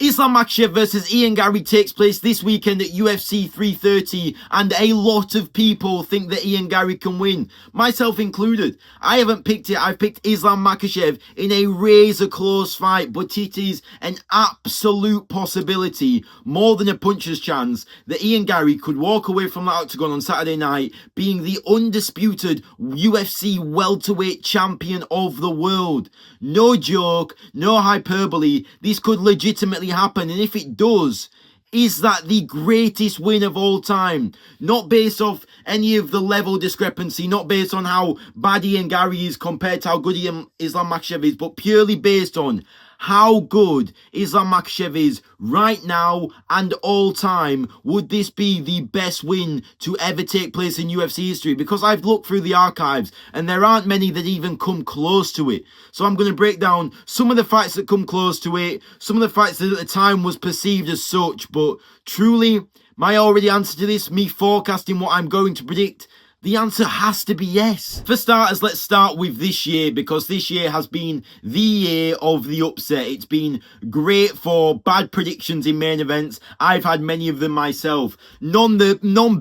Islam Makhachev versus Garry takes place this weekend at UFC 330, and a lot of people think that Garry can win, myself included. I haven't picked it. I've picked Islam Makhachev in a razor close fight, but it is an absolute possibility, more than a puncher's chance, that Garry could walk away from that octagon on Saturday night being the undisputed UFC welterweight champion of the world. No joke, no hyperbole. This could legitimately happen, and if it does, is that the greatest win of all time? Not based off any of the level discrepancy, not based on how bad Garry is compared to how good Islam Makhachev is, but purely based on how good Islam Makhachev is right now and all time. Would this be the best win to ever take place in UFC history? Because I've looked through the archives and there aren't many that even come close to it. So I'm going to break down some of the fights that come close to it, some of the fights that at the time was perceived as such, but truly, my already answer to this, me forecasting what I'm going to predict, the answer has to be yes. For starters, let's start with this year, because this year has been the year of the upset. It's been great for bad predictions in main events. I've had many of them myself. None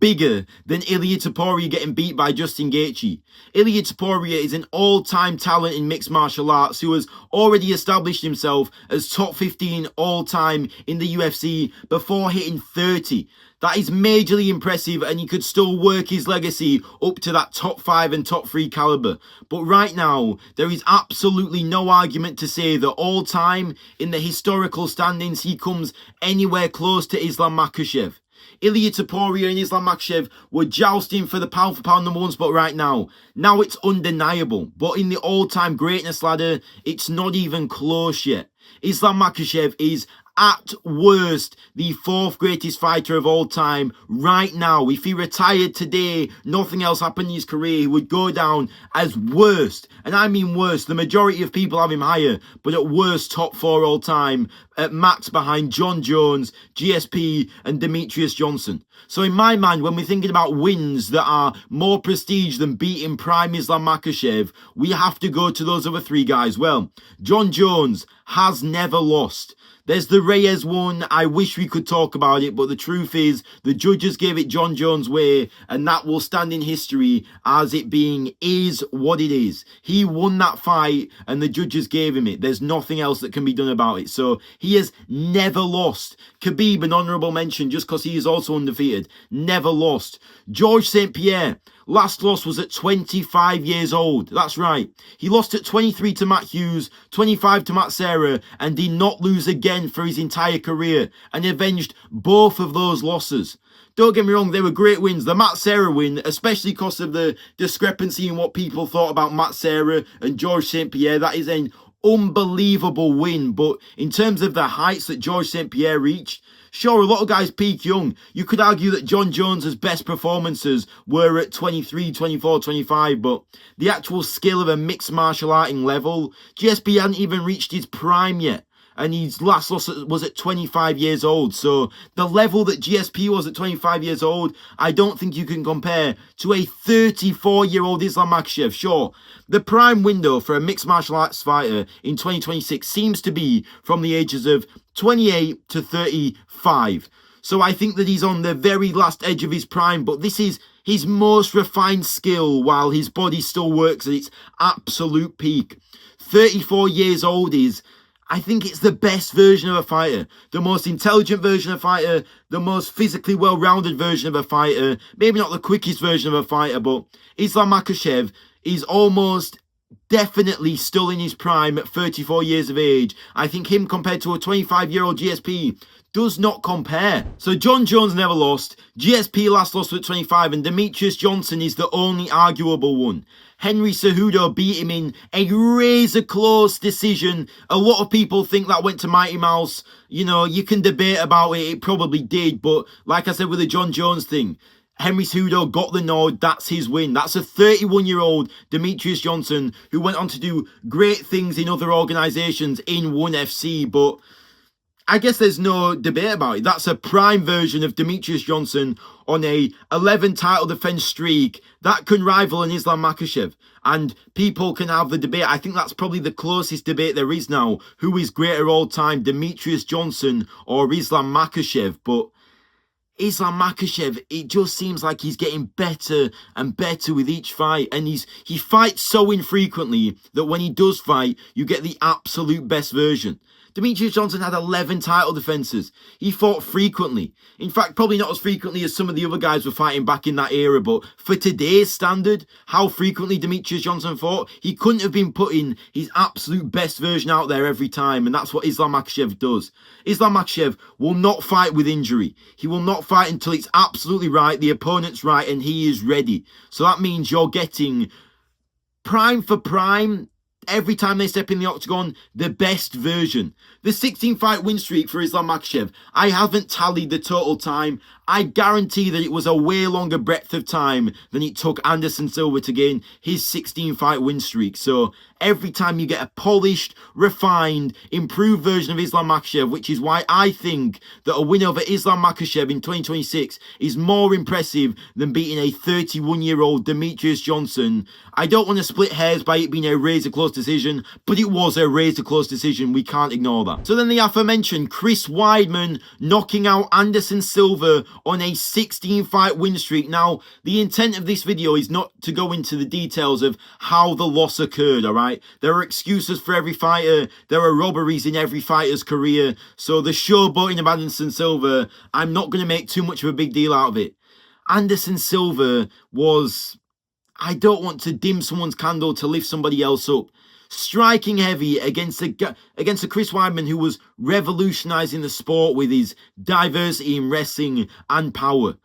bigger than Ilia Topuria getting beat by Justin Gaethje. Ilia Topuria is an all-time talent in mixed martial arts who has already established himself as top 15 all-time in the UFC before hitting 30. That is majorly impressive, and he could still work his legacy up to that top 5 and top 3 caliber. But right now, there is absolutely no argument to say that all time, in the historical standings, he comes anywhere close to Islam Makhachev. Ilia Topuria and Islam Makhachev were jousting for the pound for pound number 1 spot right now. Now it's undeniable, but in the all-time greatness ladder, it's not even close yet. Islam Makhachev is at worst the 4th greatest fighter of all time right now. If he retired today, nothing else happened in his career, he would go down as worst, and I mean worst. The majority of people have him higher, but at worst top 4 all time, at max behind John Jones, GSP and Demetrius Johnson. So in my mind, when we're thinking about wins that are more prestige than beating prime Islam Makhachev, we have to go to those other 3 guys. Well, John Jones has never lost. There's the Reyes one. I wish we could talk about it, but the truth is the judges gave it John Jones' way, and that will stand in history as it being is what it is. He won that fight and the judges gave him it. There's nothing else that can be done about it. So he has never lost. Khabib, an honourable mention just because he is also undefeated. Never lost. George St. Pierre, last loss was at 25 years old. That's right. He lost at 23 to Matt Hughes, 25 to Matt Serra, and did not lose again for his entire career, and avenged both of those losses. Don't get me wrong, they were great wins. The Matt Serra win, especially because of the discrepancy in what people thought about Matt Serra and George St. Pierre, that is an unbelievable win. But in terms of the heights that George St. Pierre reached, sure, a lot of guys peak young. You could argue that John Jones' best performances were at 23, 24, 25, but the actual skill of a mixed martial arting level, GSP hadn't even reached his prime yet. And his last loss was at 25 years old. So the level that GSP was at 25 years old, I don't think you can compare to a 34-year-old Islam Makhachev. Sure, the prime window for a mixed martial arts fighter in 2026 seems to be from the ages of 28 to 35. So I think that he's on the very last edge of his prime, but this is his most refined skill while his body still works at its absolute peak. 34 years old is, I think it's the best version of a fighter, the most intelligent version of a fighter, the most physically well-rounded version of a fighter, maybe not the quickest version of a fighter, but Islam Makhachev is almost definitely still in his prime at 34 years of age. I think him compared to a 25-year-old GSP does not compare. So John Jones never lost, GSP last lost at 25, and Demetrius Johnson is the only arguable one. Henry Cejudo beat him in a razor-close decision. A lot of people think that went to Mighty Mouse. You know, you can debate about it. It probably did. But like I said with the John Jones thing, Henry Cejudo got the nod. That's his win. That's a 31-year-old Demetrius Johnson who went on to do great things in other organisations in ONE FC. But I guess there's no debate about it. That's a prime version of Demetrius Johnson on a 11 title defense streak that can rival an Islam Makhachev. And people can have the debate. I think that's probably the closest debate there is now. Who is greater all time, Demetrius Johnson or Islam Makhachev? But Islam Makhachev, it just seems like he's getting better and better with each fight. And he fights so infrequently that when he does fight, you get the absolute best version. Demetrius Johnson had 11 title defenses. He fought frequently. In fact, probably not as frequently as some of the other guys were fighting back in that era, but for today's standard, how frequently Demetrius Johnson fought, he couldn't have been putting his absolute best version out there every time, and that's what Islam Makhachev does. Islam Makhachev will not fight with injury. He will not fight until it's absolutely right, the opponent's right, and he is ready. So that means you're getting prime for prime, every time they step in the octagon, the best version. The 16-fight win streak for Islam Makhachev, I haven't tallied the total time. I guarantee that it was a way longer breadth of time than it took Anderson Silva to gain his 16-fight win streak. So every time you get a polished, refined, improved version of Islam Makhachev, which is why I think that a win over Islam Makhachev in 2026 is more impressive than beating a 31-year-old Demetrius Johnson. I don't want to split hairs by it being a razor-close decision, but it was a razor-close decision. We can't ignore that. So then the aforementioned Chris Weidman knocking out Anderson Silva on a 16-fight win streak. Now, the intent of this video is not to go into the details of how the loss occurred, all right? There are excuses for every fighter. There are robberies in every fighter's career. So the showboating of Anderson Silva, I'm not going to make too much of a big deal out of it. Anderson Silva was, I don't want to dim someone's candle to lift somebody else up, striking heavy against a Chris Weidman who was revolutionizing the sport with his diversity in wrestling and power.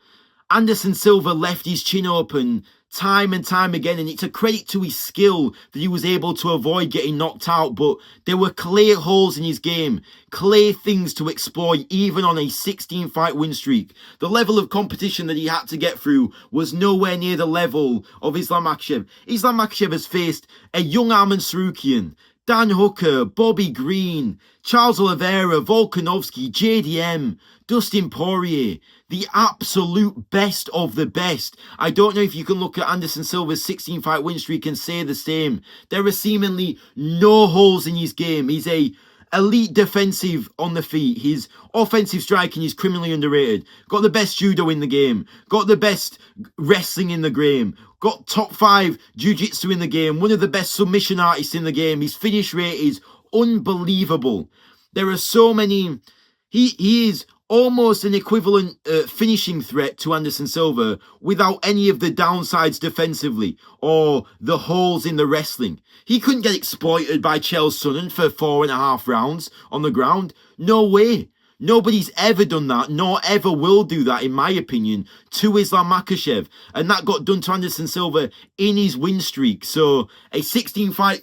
Anderson Silva left his chin open time and time again, and it's a credit to his skill that he was able to avoid getting knocked out, but there were clear holes in his game, clear things to exploit even on a 16-fight win streak. The level of competition that he had to get through was nowhere near the level of Islam Makhachev. Islam Makhachev has faced a young Arman Sarukian, Dan Hooker, Bobby Green, Charles Oliveira, Volkanovski, JDM, Dustin Poirier, the absolute best of the best. I don't know if you can look at Anderson Silva's 16-fight win streak and say the same. There are seemingly no holes in his game. He's a elite defensive on the feet. His offensive striking is criminally underrated. Got the best judo in the game. Got the best wrestling in the game. Got top 5 jiu-jitsu in the game. One of the best submission artists in the game. His finish rate is unbelievable. There are so many. He is almost an equivalent finishing threat to Anderson Silva without any of the downsides defensively or the holes in the wrestling. He couldn't get exploited by Chael Sonnen for 4.5 rounds on the ground. No way. Nobody's ever done that, nor ever will do that, in my opinion, to Islam Makhachev. And that got done to Anderson Silva in his win streak. So a 16-fight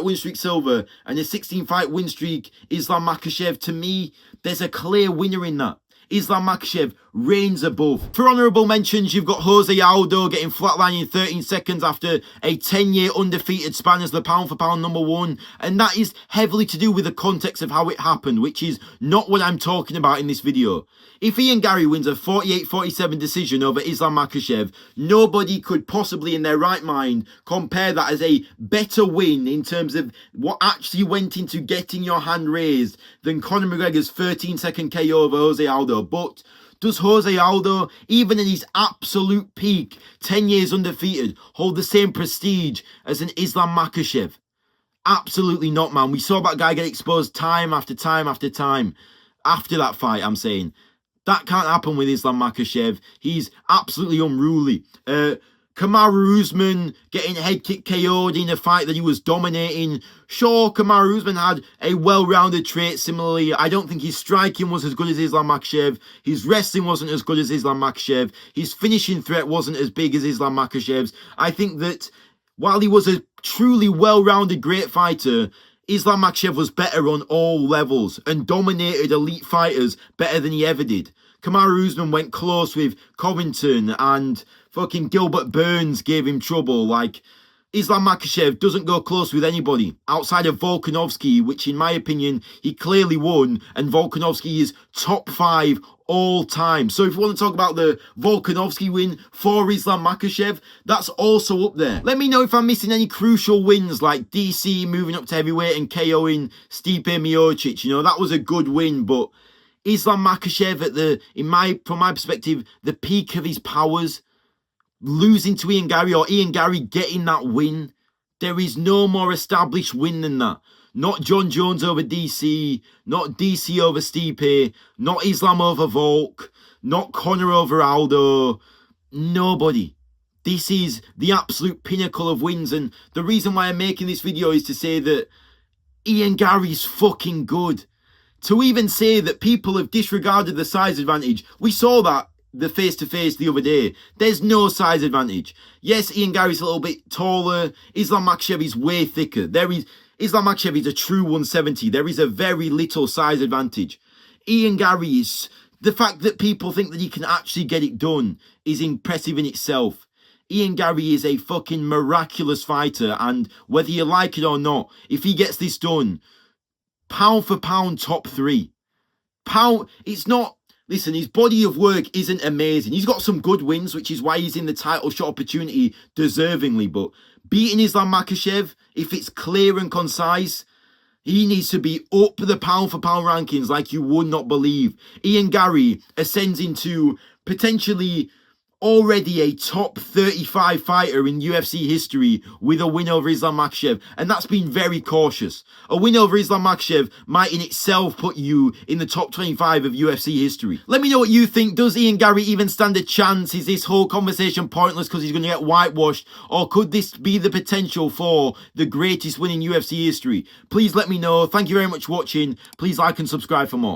win streak Silva and a 16-fight win streak Islam Makhachev, to me, there's a clear winner in that. Islam Makhachev reigns above. For honourable mentions, you've got Jose Aldo getting flatlined in 13 seconds after a 10-year undefeated span as the pound-for-pound #1. And that is heavily to do with the context of how it happened, which is not what I'm talking about in this video. If Ian Garry wins a 48-47 decision over Islam Makhachev, nobody could possibly in their right mind compare that as a better win in terms of what actually went into getting your hand raised than Conor McGregor's 13-second KO over Jose Aldo. But does Jose Aldo, even in his absolute peak, 10 years undefeated, hold the same prestige as an Islam Makhachev? Absolutely not, man. We saw that guy get exposed time after time after time. After that fight, I'm saying. That can't happen with Islam Makhachev. He's absolutely unruly. Kamaru Usman getting head kick KO'd in a fight that he was dominating. Sure, Kamaru Usman had a well-rounded trait similarly. I don't think his striking was as good as Islam Makhachev. His wrestling wasn't as good as Islam Makhachev. His finishing threat wasn't as big as Islam Makhachev's. I think that while he was a truly well-rounded great fighter, Islam Makhachev was better on all levels and dominated elite fighters better than he ever did. Kamaru Usman went close with Covington and fucking Gilbert Burns gave him trouble. Like, Islam Makhachev doesn't go close with anybody outside of Volkanovski, which in my opinion, he clearly won, and Volkanovski is top 5 all time. So if you want to talk about the Volkanovski win for Islam Makhachev, that's also up there. Let me know if I'm missing any crucial wins like DC moving up to heavyweight and KOing Stipe Miocic. You know, that was a good win, but Islam Makhachev from my perspective, the peak of his powers, losing to Ian Garry or Ian Garry getting that win. There is no more established win than that. Not John Jones over DC, not DC over Stipe, not Islam over Volk, not Conor over Aldo. Nobody. This is the absolute pinnacle of wins, and the reason why I'm making this video is to say that Ian Garry's fucking good. To even say that people have disregarded the size advantage, we saw that the face-to-face the other day. There's no size advantage. Yes, Ian Garry's a little bit taller. Islam Makhachev is way thicker. Islam Makhachev is a true 170. There is a very little size advantage. Ian Garry is... The fact that people think that he can actually get it done is impressive in itself. Ian Garry is a fucking miraculous fighter, and whether you like it or not, if he gets this done, pound for pound top 3. It's not... Listen, his body of work isn't amazing. He's got some good wins, which is why he's in the title shot opportunity deservingly. But beating Islam Makhachev, if it's clear and concise, he needs to be up the pound for pound rankings like you would not believe. Ian Garry ascends into potentially already a top 35 fighter in UFC history with a win over Islam Makhachev, and that's been very cautious. A win over Islam Makhachev might in itself put you in the top 25 of UFC history. Let me know what you think. Does Ian Garry even stand a chance? Is this whole conversation pointless because he's going to get whitewashed? Or could this be the potential for the greatest win in UFC history? Please let me know. Thank you very much for watching. Please like and subscribe for more.